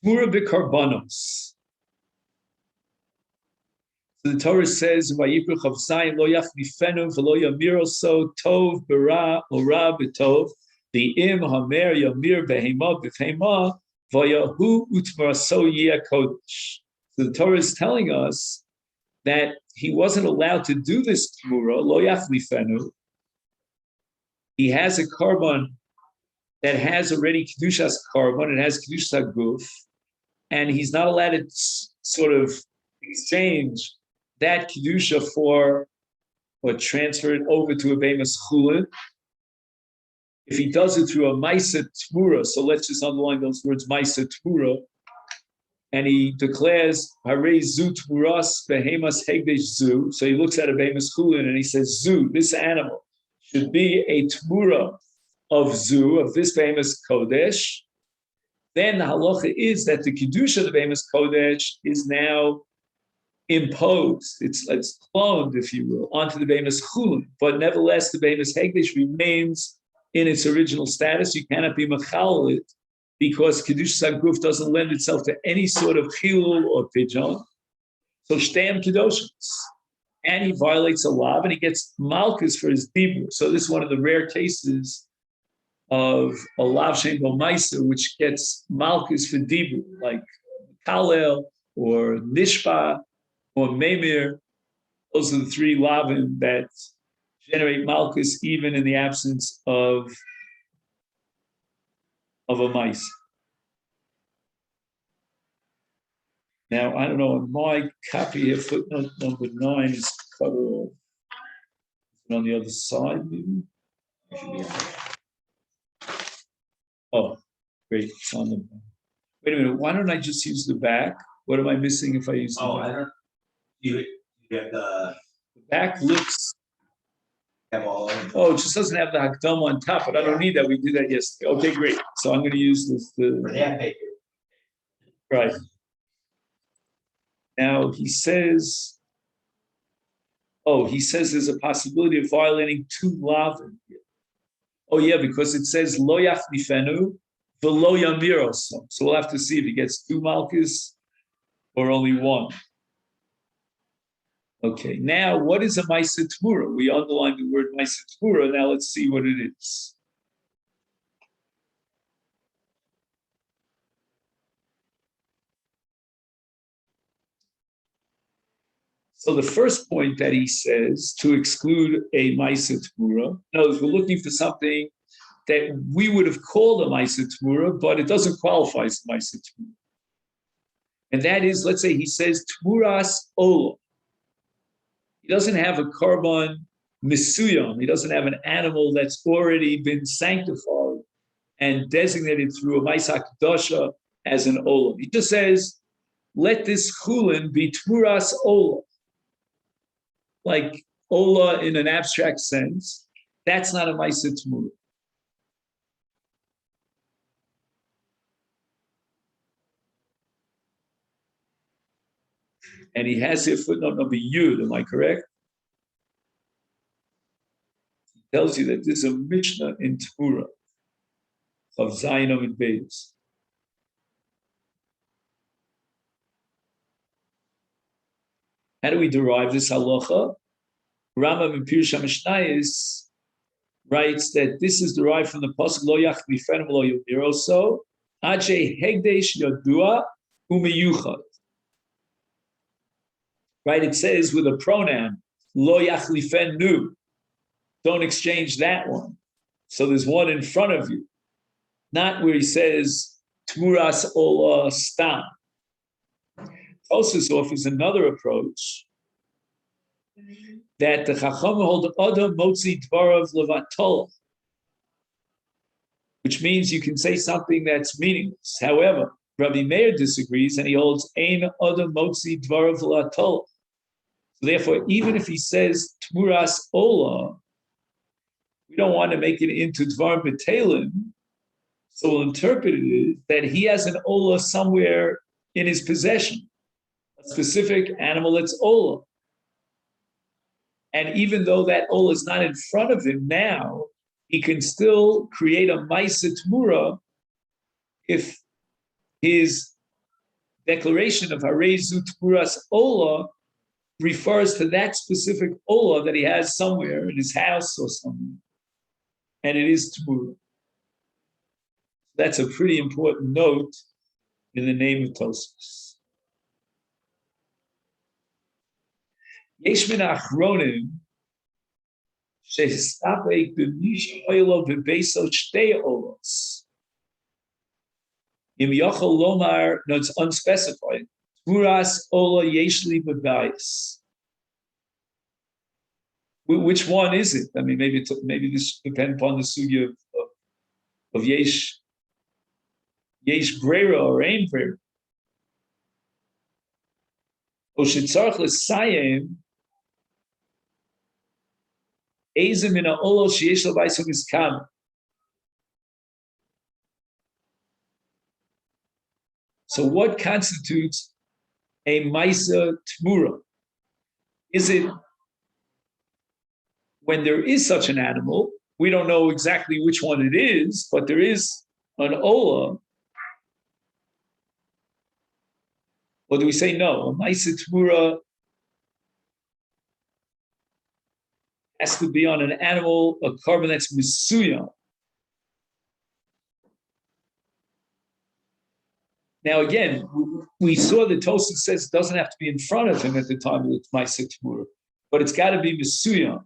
Tmura b'karbanos. So the Torah says, "Vayikru chavzayin lo yachlifenu v'lo yamir so tov b'ra ora b'tov v'im hamer yamir behema b'hema v'yahu utmaraso yeh kodesh." So the Torah is telling us that he wasn't allowed to do this tmura lo yachlifenu. He has a korban that has already kedushas korban, it has kedushas guf, and he's not allowed to sort of exchange that kedusha for or transfer it over to a bemis chulin. If he does it through a maisa tmura, so let's just underline those words maisa tmura, and he declares harei zu tmuras behemas hegdesh zu. So he looks at a bemis chulin and he says zu, this animal should be a tmura of zu, of this behemas kodesh. Then the halacha is that the kedusha of the behemas kodesh is now imposed, it's cloned, if you will, onto the behemas chulin. But nevertheless, the behemas hegdesh remains in its original status. You cannot be machal it because kedusha saguf doesn't lend itself to any sort of chilul or pidyon. So shtem kedoshim, and he violates a law, and he gets malchus for his dibur. So this is one of the rare cases of a lav shem bo ma'aser, which gets malchus for dibur, like kalel or nishpa or memir. Those are the three lavim that generate malchus even in the absence of a ma'aser. Now, I don't know, in my copy here, footnote number 9 is cut off. On the other side, maybe? It should be on. Oh, great, it's on the back. Wait a minute, why don't I just use the back? What am I missing if I use the back? I don't. You have the back looks. Have all. Oh, it just doesn't have the hakdama on top, but I don't need that. We did that yesterday. Okay, great. So I'm going to use this. Right. Now he says, there's a possibility of violating 2 lavim. Oh yeah, because it says lo yachlifenu v'lo yamir oso. So we'll have to see if he gets 2 malchus or only 1. Okay, now what is a ma'aser tmura? We underlined the word ma'aser tmura. Now let's see what it is. So the first point that he says to exclude a ma'aser tmura, we're looking for something that we would have called a ma'aser tmura, but it doesn't qualify as a ma'aser tmura. And that is, let's say he says tmuras olah. He doesn't have a korban misuyam. He doesn't have an animal that's already been sanctified and designated through a ma'aser kedusha as an olam. He just says, let this chulin be tmuras olah. Like olah in an abstract sense. That's not a ma'aser tmura. And he has here footnote number Yud, am I correct? He tells you that there's a Mishnah in Torah of Zayinom and Beis. How do we derive this halacha? Rambam in Pirush HaMishnayos writes that this is derived from the pasuk Lo Yachlifenu Lo Yamir Oso Ache Hegdesh Yadua Umiyuchad. Right, it says with a pronoun, lo yachlifenu. Don't exchange that one. So there's one in front of you, not where he says tmuras ola stam. Tosfos offers another approach that the Chacham hold adam motzi dvarav levatol, which means you can say something that's meaningless. However, Rabbi Meir disagrees, and he holds ein adam motzi dvarav levatol. Therefore, even if he says tmuras ola, we don't want to make it into dvar b'telim. So we'll interpret it that he has an ola somewhere in his possession, a specific animal that's ola. And even though that ola is not in front of him now, he can still create a ma'aser tmura if his declaration of Harezu Tmuras Ola refers to that specific Ola that he has somewhere in his house or somewhere, and it is Tmura. That's a pretty important note in the name of Tosfos. Yesh min achronim shestapek b'mish oilo b'beso shtei olos. Im yochel lomar, no, it's unspecified. Tmuras ola yeshli b'bayis. Which one is it? I mean, maybe this depends upon the sugya of yesh brera or ein brera. O shetzarch l'sayim ezim in ha'olo sheyesh l'bayis ha'miskam. So what constitutes a Maisa Tmura? Is it when there is such an animal? We don't know exactly which one it is, but there is an Ola. Or do we say no? A Maisa Tmura has to be on an animal, a carbon that's Misuya. Now, again, we saw the Tosafos says it doesn't have to be in front of him at the time of the Maisa Tmura, but it's got to be Mesuyam,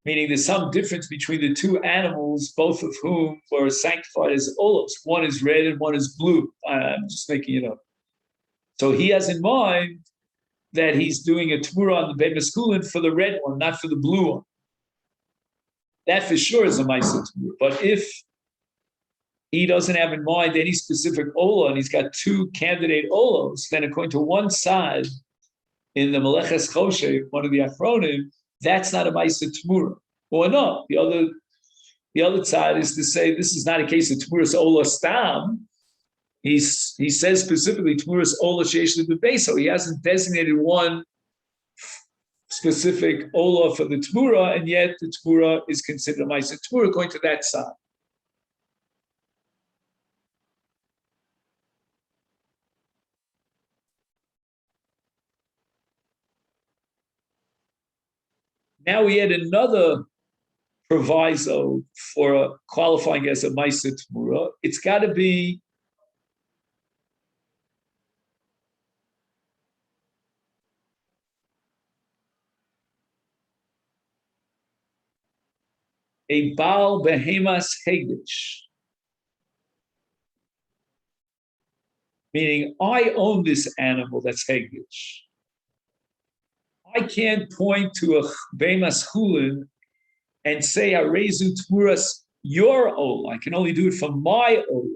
meaning there's some difference between the two animals, both of whom were sanctified as olos. One is red and one is blue. I'm just making it up. So he has in mind that he's doing a Tmura on the Beit Meskulin for the red one, not for the blue one. That for sure is a Maisa Tmura. But if he doesn't have in mind any specific Ola, and he's got two candidate Olos, then according to one side in the Meleches Choshev, one of the Achronim, that's not a Maisa Tmura. Or no, the other side is to say this is not a case of Tmuras Ola Stam. He says specifically Tmuras Ola Sheish L'Bei, so he hasn't designated one specific Ola for the Tmura, and yet the Tmura is considered a Maisa Tmura according to that side. Now we had another proviso for qualifying as a Maisa Tmura. It's got to be a Baal Behemas Hegdish, meaning I own this animal that's Hegdish. I can't point to a Behemas Chulin and say Harezu Tmuras your Ola. I can only do it for my Ola.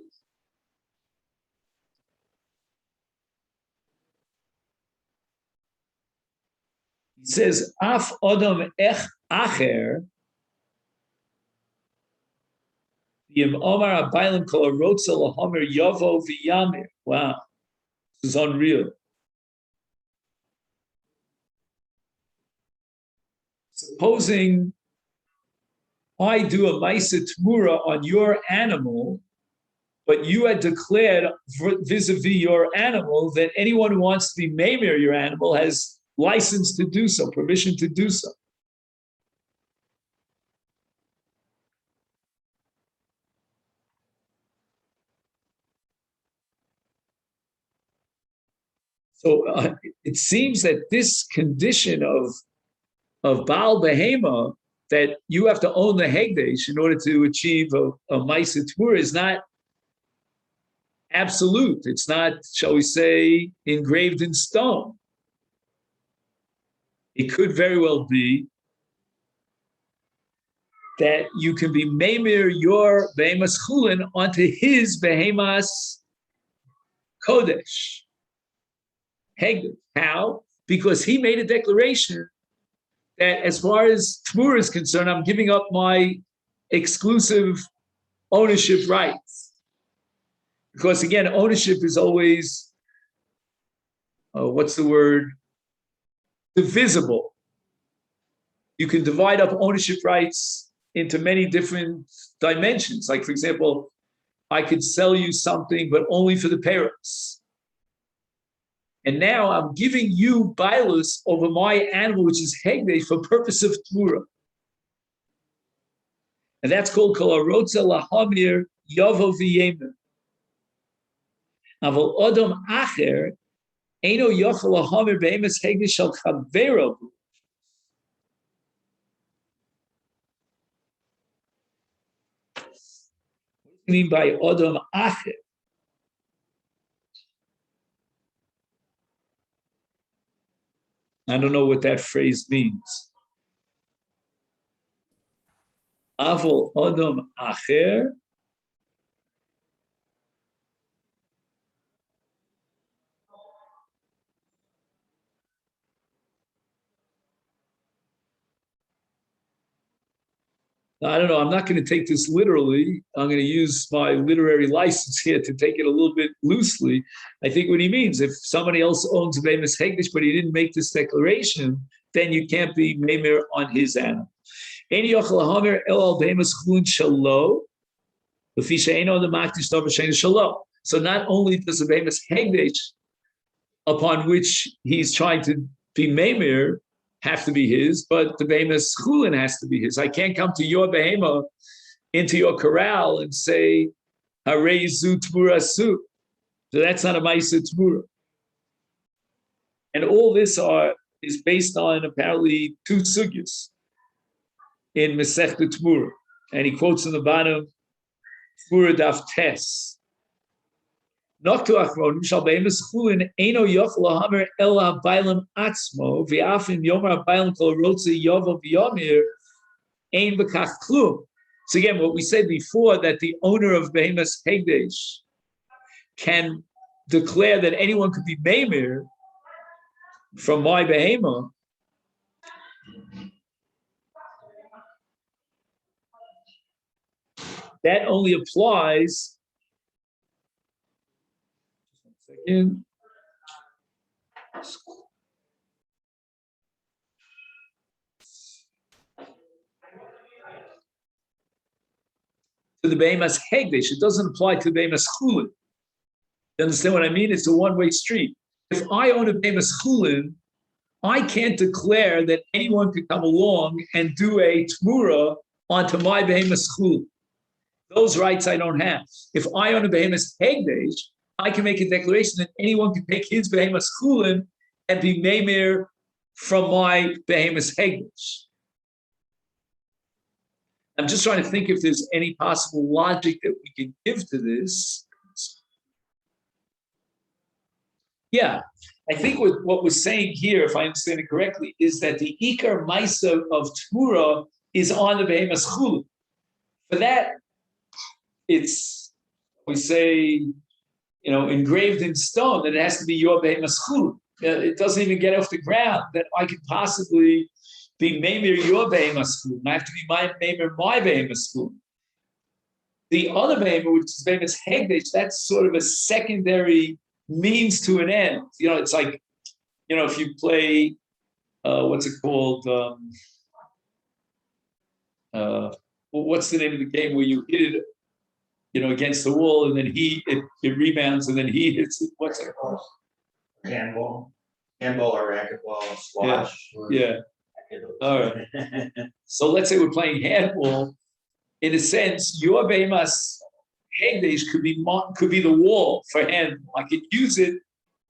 He says, Af Adam Ech Acher, Yim Omar Abaylim Kol Arotza Lahomer Yavo V'Yamir. Wow, this is unreal. Supposing I do a Maisa Tmura on your animal, but you had declared vis-a-vis your animal that anyone who wants to be Maimir your animal has license to do so, permission to do so. So it seems that this condition of Baal Behema, that you have to own the Hegdesh in order to achieve a Maisa Tmura, is not absolute. It's not, shall we say, engraved in stone. It could very well be that you can be Maimir your Behemas Chulin onto his Behemas Kodesh. Hegdesh. How? Because he made a declaration that as far as Tmura is concerned, I'm giving up my exclusive ownership rights. Because again, ownership is always, divisible. You can divide up ownership rights into many different dimensions. Like, for example, I could sell you something, but only for the parents. And now I'm giving you bailus over my animal, which is hegdesh, for purpose of tmura. And that's called kol harotza lahamir yavo v'yemer. Aval odom acher eino yochel lahamir be'emes hegdesh shel chavero. What do you mean by odom acher? I don't know what that phrase means. Aval odom acher. I don't know. I'm not going to take this literally. I'm going to use my literary license here to take it a little bit loosely. I think what he means, if somebody else owns a behemoth hegdish, but he didn't make this declaration, then you can't be memer on his animal. So not only does the behemoth hegdish upon which he's trying to be memer have to be his, but the behemoth chulin has to be his. I can't come to your behemoth into your corral and say, "Harei zu tmura su." So that's not a ma'isa tmura. And all this is based on apparently two sugyas in Masechta Tmura. And he quotes in the bottom, Tmura daf tes. Noktu achronim shal behemoth chulin eino yochel lahamer ela bailam atzmo v'afim yomer bailam kol rotze yovo v'yomir ein b'kach klum. So again, what we said before, that the owner of behemoth hegdesh can declare that anyone could be memer from my behemoth. That only applies. In to the behemoth hegdesh, it doesn't apply to the behemoth chulin. You understand what I mean? It's a one-way street. If I own a behemoth chulin, I can't declare that anyone could come along and do a tmura onto my behemoth chulin. Those rights I don't have. If I own a behemoth hegdesh, I can make a declaration that anyone can take his behemoth chulin and be memer from my behemoth hegdesh. I'm just trying to think if there's any possible logic that we can give to this. Yeah, I think what we're saying here, if I understand it correctly, is that the ikar maisa of tmura is on the behemoth chulin. For that, it's, we say, engraved in stone, that it has to be your behemoth chulin. It doesn't even get off the ground that I could possibly be memer your behemoth chulin. I have to be my behemoth chulin. The other behemoth, which is behemoth hegdesh, that's sort of a secondary means to an end. It's like, if you play, what's it called? What's the name of the game where you hit it, against the wall, and then it rebounds, and then he hits it. What's it called? Handball or racquetball, squash. Yeah. All right. So let's say we're playing handball. In a sense, your behemoth hegdesh could be the wall for handball. I could use it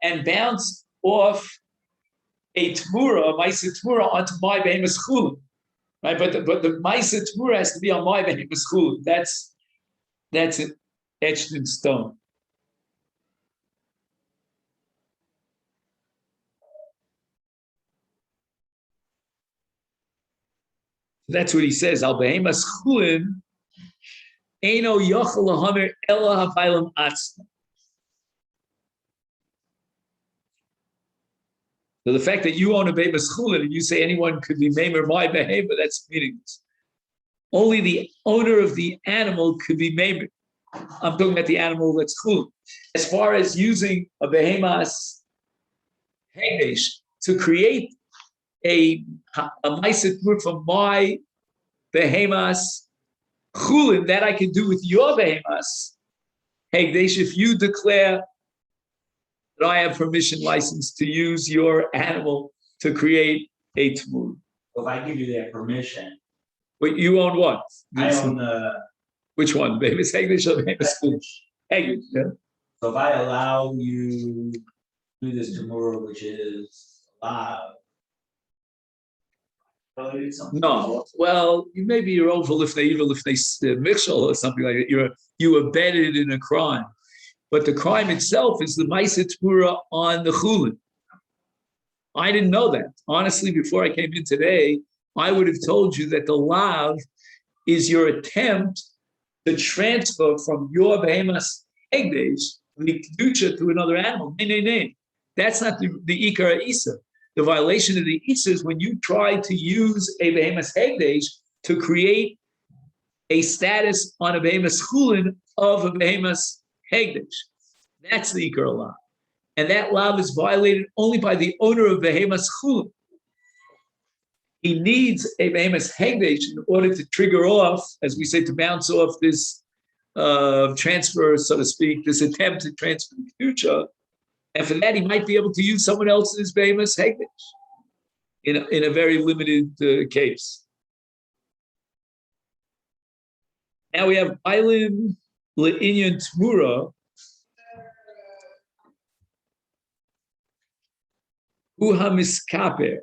and bounce off a ma'isa tmura onto my behemoth chulin, right? But the ma'isa tmura has to be on my behemoth chulin. That's it, etched in stone. That's what he says. Al behemoth chulin eino yochel lahamer ela habailam atzma. So the fact that you own a behemoth chulin and you say anyone could be memer my behemoth, that's meaningless. Only the owner of the animal could be memer. I'm talking about the animal that's chulin. As far as using a behemoth hegdesh to create a ma'aseh tmura from my behemoth chulin, that I can do with your behemoth hegdesh if you declare that I have permission license to use your animal to create a tmur. If I give you that permission, But you own what? I own the Which one? Bemis Hegdish or Bemis Hegdish? Yeah. So if I allow you to do this tomorrow, which is allowed. No, well, maybe you're over if they mixel or something like that. You abetted in a crime, but the crime itself is the Maisa Tmura on the Chulin. I didn't know that. Honestly, before I came in today, I would have told you that the lav is your attempt to transfer from your behemoth hegdesh, the kedusha, to another animal. Nay. That's not the ikar isa. The violation of the isa is when you try to use a behemoth hegdesh to create a status on a behemoth chulin of a behemoth hegdesh. That's the ikar lav. And that lav is violated only by the owner of behemoth chulin. He needs a behemoth hegdesh in order to trigger off, as we say, to bounce off this transfer, so to speak, this attempt to transfer the future. And for that, he might be able to use someone else's behemoth hegdesh in a very limited case. Now we have Bailim Le'inyan Tmura, Uha Miskaper.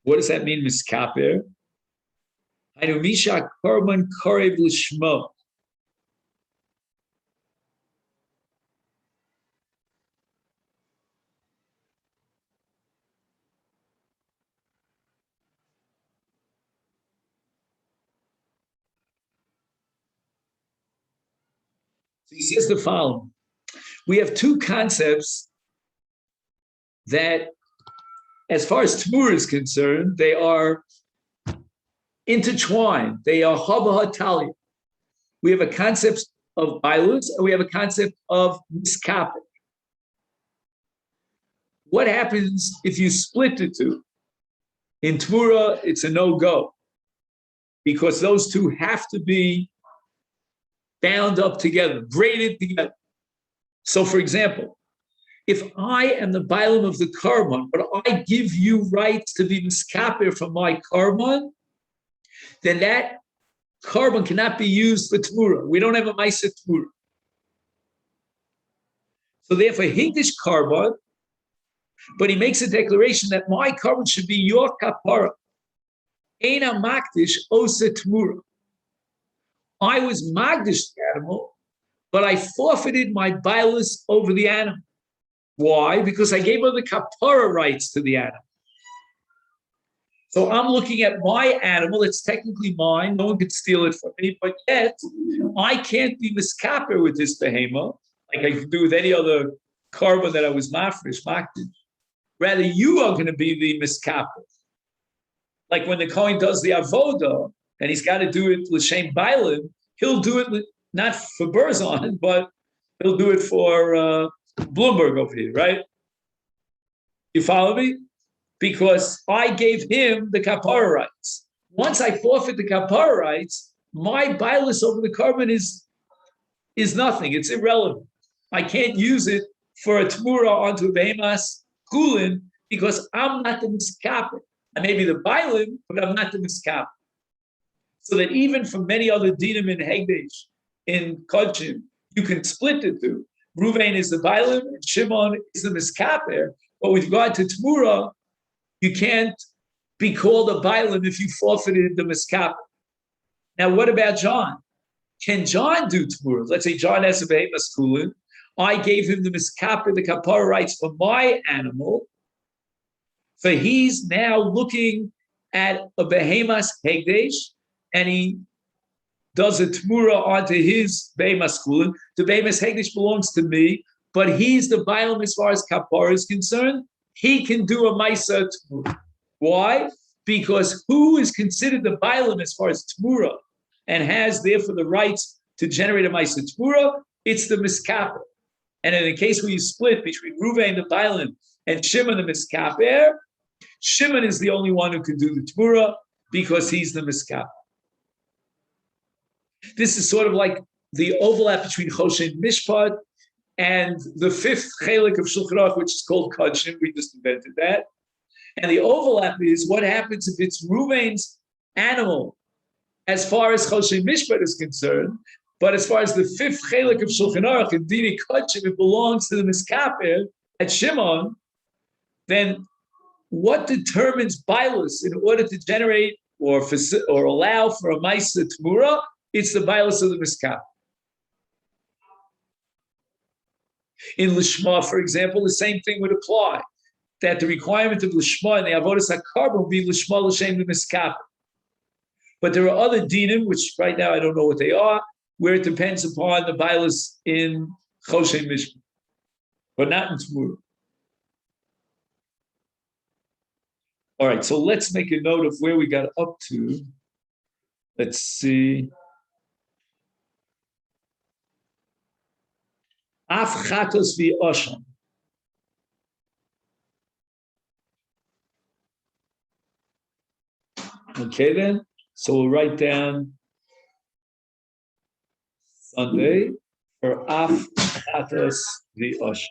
What does that mean, miskaper? Hainu misha korban korev l'shmo. So he says the following. We have two concepts that, as far as Tmur is concerned, they are intertwined. They are haba hatalia. We have a concept of bailus, and we have a concept of miskaper. What happens if you split the two? In Tmura, it's a no-go, because those two have to be bound up together, braided together. So, for example, if I am the bailam of the korban, but I give you rights to be miskaper from my korban, then that korban cannot be used for tmura. We don't have a ma'aseh tmura. So therefore, higdish korban, but he makes a declaration that my korban should be your kapara. Eina makdish osa tmura. I was magdish the animal, but I forfeited my bailus over the animal. Why? Because I gave her the kapara rights to the animal. So I'm looking at my animal. It's technically mine. No one could steal it from me. But yet, I can't be miskaper with this behemoth like I can do with any other korban that I was mafresh, makdish. Rather, you are going to be the miskaper. Like when the Kohen does the avoda, and he's got to do it l'shem bailim, he'll do it not for Berzon, but he'll do it for Bloomberg over here, right? You follow me? Because I gave him the kapara rights. Once I forfeit the kapara rights, my bailus over the korban is nothing. It's irrelevant. I can't use it for a tmura onto a behemas kulin because I'm not the miskaper. I may be the bailim, but I'm not the miskaper. So that even for many other dinim in Hegdesh, in Kodshim, you can split the two. Ruvain is the bailim, and Shimon is the miskaper. But with regard to tmura, you can't be called a bailim if you forfeited the miskaper. Now, what about John? Can John do tmura? Let's say John has a behemoth kulin. I gave him the miskaper, the kapara rights for my animal. So he's now looking at a behemoth hegdesh, and he does a tmura onto his behemoth kulin. The behemoth hegdesh belongs to me, but he's the bailam as far as kapara is concerned. He can do a ma'aseh tmura. Why? Because who is considered the bailam as far as tmura and has therefore the rights to generate a ma'aseh tmura? It's the miskaper. And in the case where you split between Ruvain the bailam and Shimon the miskaper, Shimon is the only one who can do the tmura because he's the miskaper. This is sort of like the overlap between Choshen and Mishpat. and the fifth chelik of Shulchan Aruch, which is called Kodshim, we just invented that. And the overlap is what happens if it's Ruvain's animal, as far as Choshen Mishpat is concerned, but as far as the fifth chelik of Shulchan Aruch, in Dini Kodshim, it belongs to the Miskaper at Shimon, then what determines Bailus in order to generate or allow for a Maisa Tmura? It's the Bailus of the Miskaper. In Lishma, for example, the same thing would apply, that the requirement of Lishma and the Avodas HaKarban would be Lishma L'Shem Miskaper. But there are other dinim, which right now I don't know what they are, where it depends upon the Bailus in Choshen Mishpat, but not in Tmura. All right, so let's make a note of where we got up to. Let's see. Af chatos v'osham. Okay then, so we'll write down Sunday for Af chatos v'osham.